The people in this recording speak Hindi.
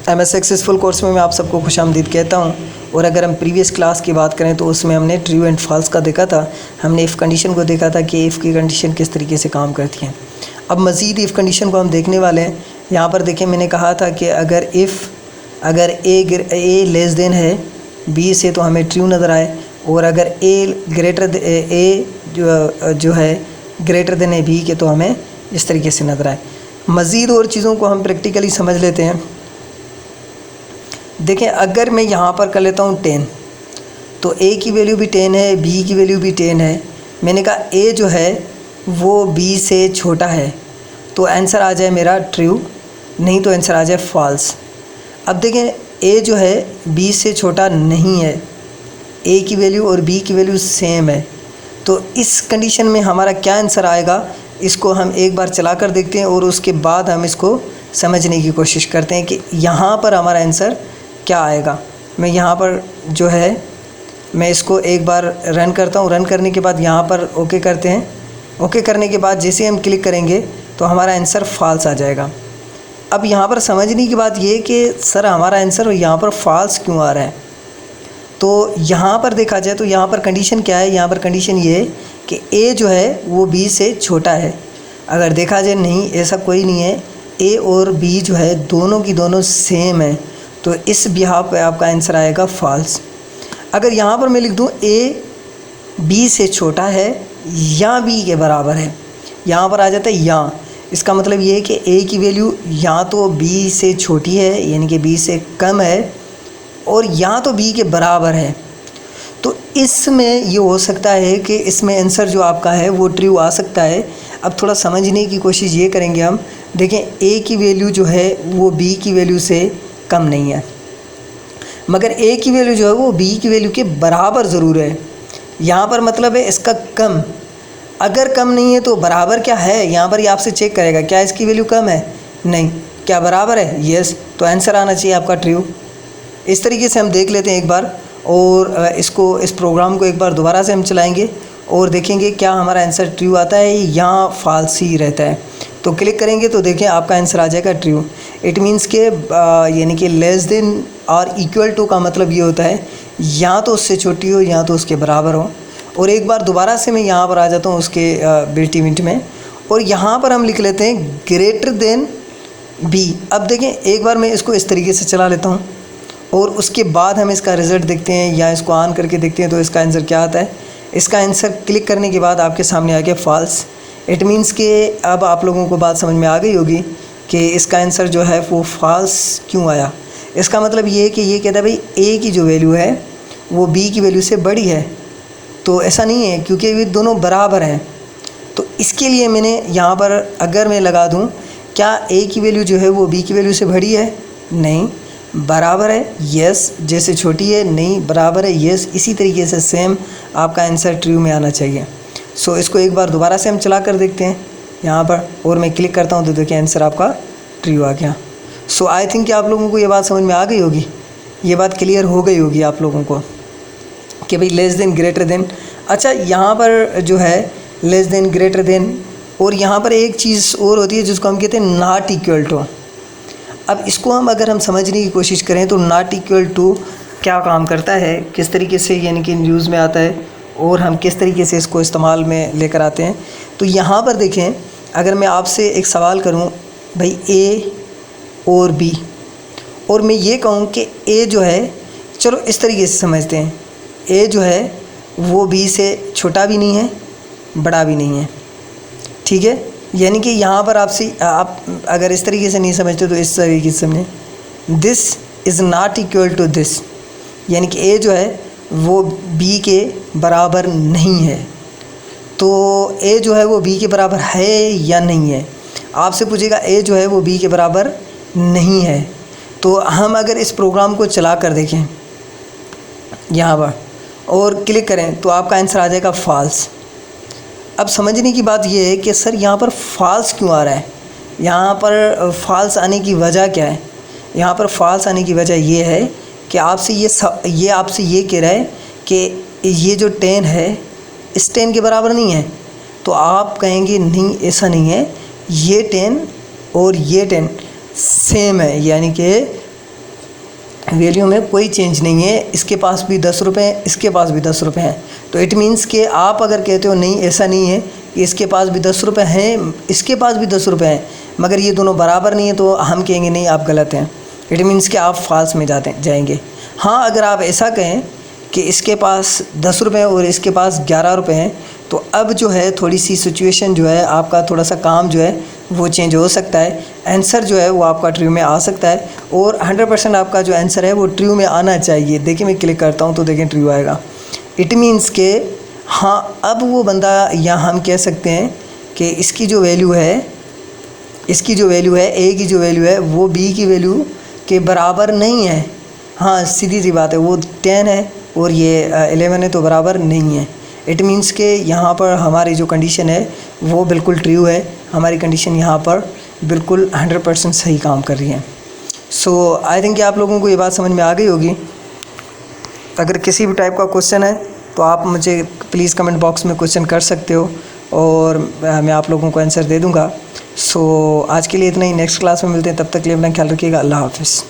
MS सक्सेसफुल कोर्स में मैं आप सबको खुशामदीद कहता हूं। और अगर हम प्रीवियस क्लास की बात करें तो उसमें हमने ट्रू एंड फॉल्स का देखा था। हमने इफ़ कंडीशन को देखा था कि इफ़ की कंडीशन किस तरीके से काम करती है। अब मज़ीद इफ़ कंडीशन को हम देखने वाले हैं। यहाँ पर देखें, मैंने कहा था कि अगर ए लेस देन है बी से तो हमें ट्रू नज़र आए, और अगर ए जो है ग्रेटर देन है बी के तो हमें इस तरीके से नज़र आए। मज़ीद और चीज़ों को हम प्रैक्टिकली समझ लेते हैं। देखें, अगर मैं यहाँ पर कर लेता हूँ 10, तो ए की वैल्यू भी 10 है, बी की वैल्यू भी 10 है। मैंने कहा ए जो है वो बी से छोटा है, तो आंसर आ जाए मेरा ट्रू, नहीं तो आंसर आ जाए फॉल्स। अब देखें, ए जो है बी से छोटा नहीं है, ए की वैल्यू और बी की वैल्यू सेम है, तो इस कंडीशन में हमारा क्या आंसर आएगा, इसको हम एक बार चला कर देखते हैं और उसके बाद हम इसको समझने की कोशिश करते हैं कि यहाँ पर हमारा आंसर क्या आएगा। मैं यहाँ पर जो है मैं इसको एक बार रन करता हूँ। रन करने के बाद यहाँ पर ओके करते हैं। ओके करने के बाद जैसे हम क्लिक करेंगे तो हमारा आंसर फॉल्स आ जाएगा। अब यहाँ पर समझने की बात ये कि सर हमारा आंसर यहाँ पर फॉल्स क्यों आ रहा है। तो यहाँ पर देखा जाए तो यहाँ पर कंडीशन क्या है, यहाँ पर कंडीशन ये है कि ए जो है वो बी से छोटा है। अगर देखा जाए नहीं, ऐसा कोई नहीं है, ए और बी जो है दोनों की दोनों सेम है, तो इस बिहाफ पे आपका आंसर आएगा फॉल्स। अगर यहाँ पर मैं लिख दूँ ए बी से छोटा है या बी के बराबर है, यहाँ पर आ जाता है या, इसका मतलब ये है कि ए की वैल्यू या तो बी से छोटी है यानी कि बी से कम है, और या तो बी के बराबर है। तो इसमें ये हो सकता है कि इसमें आंसर जो आपका है वो ट्रू आ सकता है। अब थोड़ा समझने की कोशिश ये करेंगे हम। देखें, ए की वैल्यू जो है वो बी की वैल्यू से कम नहीं है, मगर ए की वैल्यू जो है वो बी की वैल्यू के बराबर ज़रूर है। यहाँ पर मतलब है इसका कम। अगर कम नहीं है तो बराबर क्या है, यहाँ पर ये आपसे चेक करेगा क्या इसकी वैल्यू कम है, नहीं, क्या बराबर है, यस, तो आंसर आना चाहिए आपका ट्रू। इस तरीके से हम देख लेते हैं एक बार, और इस प्रोग्राम को एक बार दोबारा से हम चलाएंगे और देखेंगे क्या हमारा आंसर ट्रू आता है या फॉल्स ही रहता है। तो क्लिक करेंगे तो देखें आपका आंसर आ जाएगा ट्रू। इट मीन्स के यानी कि लेस देन और इक्वल टू का मतलब ये होता है या तो उससे छोटी हो या तो उसके बराबर हो। और एक बार दोबारा से मैं यहाँ पर आ जाता हूँ उसके बिल्ट इवेंट में, और यहाँ पर हम लिख लेते हैं ग्रेटर देन बी। अब देखें, एक बार मैं इसको इस तरीके से चला लेता हूँ और उसके बाद हम इसका रिज़ल्ट देखते हैं या इसको ऑन करके देखते हैं तो इसका आंसर क्या आता है। इसका आंसर क्लिक करने के बाद आपके सामने आ गया फॉल्स। इट मीन्स कि अब आप लोगों को बात समझ में आ गई होगी कि इसका आंसर जो है वो फॉल्स क्यों आया। इसका मतलब ये है कि ये कहता है भाई ए की जो वैल्यू है वो बी की वैल्यू से बड़ी है, तो ऐसा नहीं है क्योंकि ये दोनों बराबर हैं। तो इसके लिए मैंने यहाँ पर अगर मैं लगा दूँ क्या ए की वैल्यू जो है वो बी की वैल्यू से बड़ी है, नहीं, बराबर है, यस, जैसे छोटी है, नहीं, बराबर है, यस, इसी तरीके से सेम आपका आंसर ट्रू में आना चाहिए। सो इसको एक बार दोबारा से हम चला कर देखते हैं यहाँ पर, और मैं क्लिक करता हूँ तो देखिए आंसर आपका ट्रू आ गया। सो आई थिंक कि आप लोगों को ये बात समझ में आ गई होगी, ये बात क्लियर हो गई होगी आप लोगों को कि भाई लेस देन ग्रेटर देन। अच्छा, यहाँ पर जो है लेस देन ग्रेटर देन, और यहाँ पर एक चीज़ और होती है जिसको हम कहते हैं नॉट इक्वल टू। अब इसको अगर हम समझने की कोशिश करें तो नॉट इक्वल टू क्या काम करता है, किस तरीके से यानी कि न्यूज़ में आता है और हम किस तरीके से इसको इस्तेमाल में लेकर आते हैं। तो यहाँ पर देखें, अगर मैं आपसे एक सवाल करूँ भाई ए और बी, और मैं ये कहूँ कि ए जो है, चलो इस तरीके से समझते हैं, ए जो है वो बी से छोटा भी नहीं है, बड़ा भी नहीं है, ठीक है। यानी कि यहाँ पर आप अगर इस तरीके से नहीं समझते तो इस तरीके से समझें, this is not equal to this, यानी कि ए जो है वो बी के बराबर नहीं है। तो ए जो है वो बी के बराबर है या नहीं है, आपसे पूछेगा ए जो है वो बी के बराबर नहीं है। तो हम अगर इस प्रोग्राम को चला कर देखें यहाँ पर और क्लिक करें तो आपका आंसर आ जाएगा फॉल्स। अब समझने की बात यह है कि सर यहाँ पर फॉल्स क्यों आ रहा है, यहाँ पर फॉल्स आने की वजह क्या है। यहाँ पर फॉल्स आने की वजह ये है कि आपसे ये कह रहा है कि ये जो 10 है इस 10 के बराबर नहीं है। तो आप कहेंगे नहीं, ऐसा नहीं है, ये 10 और ये 10 सेम है, यानी कि वैल्यू में कोई चेंज नहीं है, इसके पास भी 10 रुपये हैं, इसके पास भी 10 रुपये हैं। तो इट मीन्स कि आप अगर कहते हो नहीं ऐसा नहीं है कि इसके पास भी 10 रुपये हैं, इसके पास भी 10 रुपये हैं, मगर ये दोनों बराबर नहीं है, तो हम कहेंगे नहीं आप गलत हैं। इट मीन्स कि आप फाल्स में जाएंगे। हाँ, अगर आप ऐसा कहें कि इसके पास 10 रुपये और इसके पास 11 रुपये हैं, तो अब जो है थोड़ी सी सिचुएशन जो है आपका, थोड़ा सा काम जो है वो चेंज हो सकता है। आंसर जो है वो आपका ट्रू में आ सकता है, और 100% आपका जो आंसर है वो ट्रू में आना चाहिए। देखिए मैं क्लिक करता हूँ तो देखें ट्रू आएगा। इट मीन्स के हाँ, अब वो बंदा, या हम कह सकते हैं कि इसकी जो वैल्यू है, ए की जो वैल्यू है वो बी की वैल्यू के बराबर नहीं है। हाँ, सीधी सी बात है, वो 10 है और ये 11 है, तो बराबर नहीं है। इट मीन्स के यहाँ पर हमारी जो कंडीशन है वो बिल्कुल ट्रू है, हमारी कंडीशन यहाँ पर बिल्कुल 100% सही काम कर रही है। सो आई थिंक कि आप लोगों को ये बात समझ में आ गई होगी। अगर किसी भी टाइप का क्वेश्चन है तो आप मुझे प्लीज़ कमेंट बॉक्स में क्वेश्चन कर सकते हो, और मैं आप लोगों को आंसर दे दूँगा। सो आज के लिए इतना ही, नेक्स्ट क्लास में मिलते हैं, तब तक के लिए अपना ख्याल रखिएगा। अल्लाह हाफ़िज़।